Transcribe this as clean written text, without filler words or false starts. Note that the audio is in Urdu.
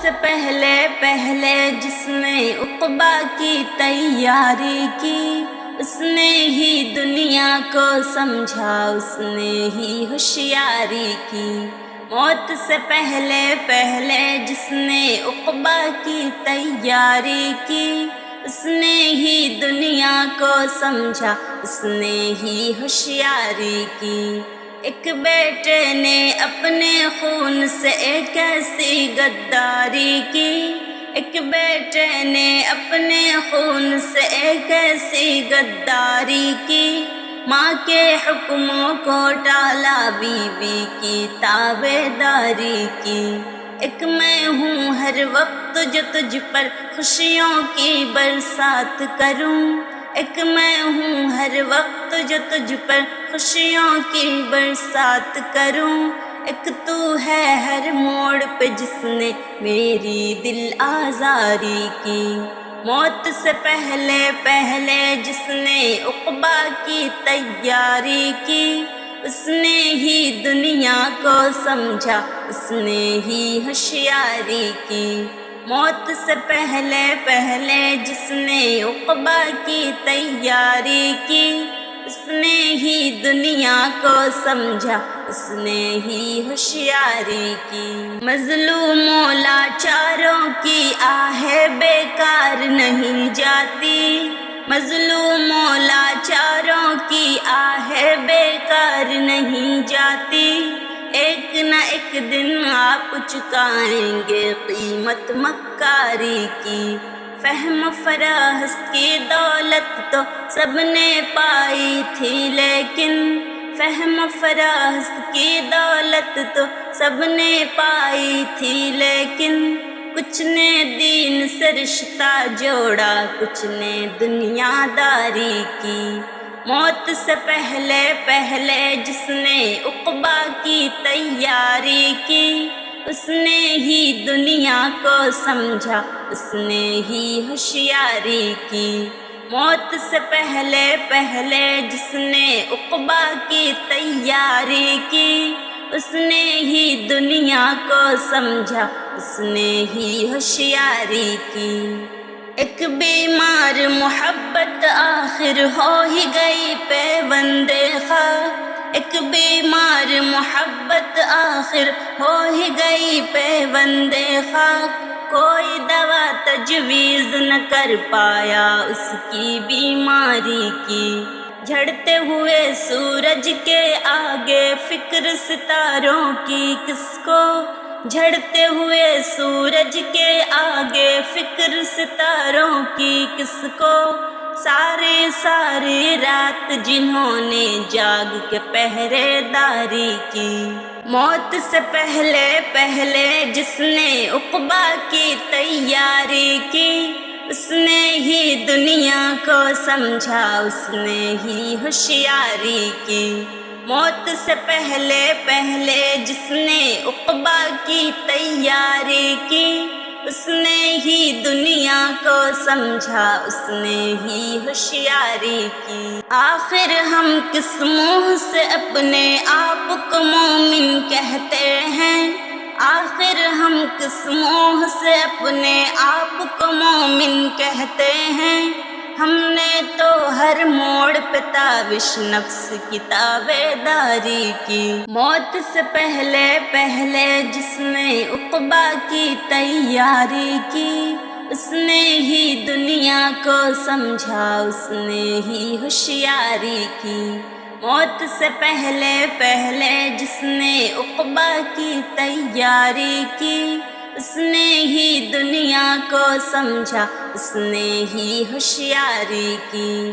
سے پہلے پہلے جس نے عقبہ کی تیاری کی، اس نے ہی دنیا کو سمجھا، اس نے ہی ہوشیاری کی۔ موت سے پہلے پہلے جس نے عقبہ کی تیاری کی، اس نے ہی دنیا کو سمجھا، اس نے ہی ہوشیاری کی۔ ایک بیٹے نے اپنے خون سے ایک ایسی غداری کی، ایک بیٹے نے اپنے خون سے ایک ایسی غداری کی، ماں کے حکموں کو ٹالا، بیوی کی تابع داری کی۔ ایک میں ہوں ہر وقت جو تجھ پر خوشیوں کی برسات کروں، ایک میں ہوں ہر وقت جو تجھ پر خوشیوں کی برسات کروں، ایک تو ہے ہر موڑ پہ جس نے میری دل آزاری کی۔ موت سے پہلے پہلے جس نے عقبہ کی تیاری کی، اس نے ہی دنیا کو سمجھا، اس نے ہی ہوشیاری کی۔ موت سے پہلے پہلے جس نے عقبہ کی تیاری کی، اس نے ہی دنیا کو سمجھا، اس نے ہی ہوشیاری کی۔ مظلوموں لاچاروں کی آہ بیکار نہیں جاتی، مظلوموں لاچاروں کی آہ بیکار نہیں جاتی، ایک نہ ایک دن آپ چکائیں گے قیمت مکاری کی۔ فہم فراست کی دولت تو سب نے پائی تھی، لیکن فہم فراست کی دولت تو سب نے پائی تھی، لیکن کچھ نے دین سے رشتہ جوڑا، کچھ نے دنیا داری کی۔ موت سے پہلے پہلے جس نے عقبہ کی تیاری کی، اس نے ہی دنیا کو سمجھا، اس نے ہی ہوشیاری کی۔ موت سے پہلے پہلے جس نے عقبہ کی تیاری کی، اس نے ہی دنیا کو سمجھا، اس نے ہی ہوشیاری کی۔ ایک بیمار محبت آخر ہو ہی گئی پیوند خواہ، ایک بیمار محبت آخر ہو ہی گئی پیوند خواہ، کوئی دوا تجویز نہ کر پایا اس کی بیماری کی۔ جھڑتے ہوئے سورج کے آگے فکر ستاروں کی کس کو، جھڑتے ہوئے سورج کے آگے فکر ستاروں کی کس کو، ساری ساری رات جنہوں نے جاگ کے پہرے داری کی۔ موت سے پہلے پہلے جس نے عقبہ کی تیاری کی، اس نے ہی دنیا کو سمجھا، اس نے ہی ہوشیاری کی۔ موت سے پہلے پہلے جس نے عقبہ کی تیاری کی، اس نے ہی دنیا کو سمجھا، اس نے ہی ہوشیاری کی۔ آخر ہم کس منہ سے اپنے آپ کو مومن کہتے ہیں، آخر ہم کس منہ سے اپنے آپ کو مومن کہتے ہیں، ہم نے تو ہر موڑ پہ تابش نفس کی تابع داری کی۔ موت سے پہلے پہلے جس نے عقبہ کی تیاری کی، اس نے ہی دنیا کو سمجھا، اس نے ہی ہوشیاری کی۔ موت سے پہلے پہلے جس نے عقبہ کی تیاری کی، اس نے ہی دنیا کو سمجھا، اس نے ہی ہوشیاری کی۔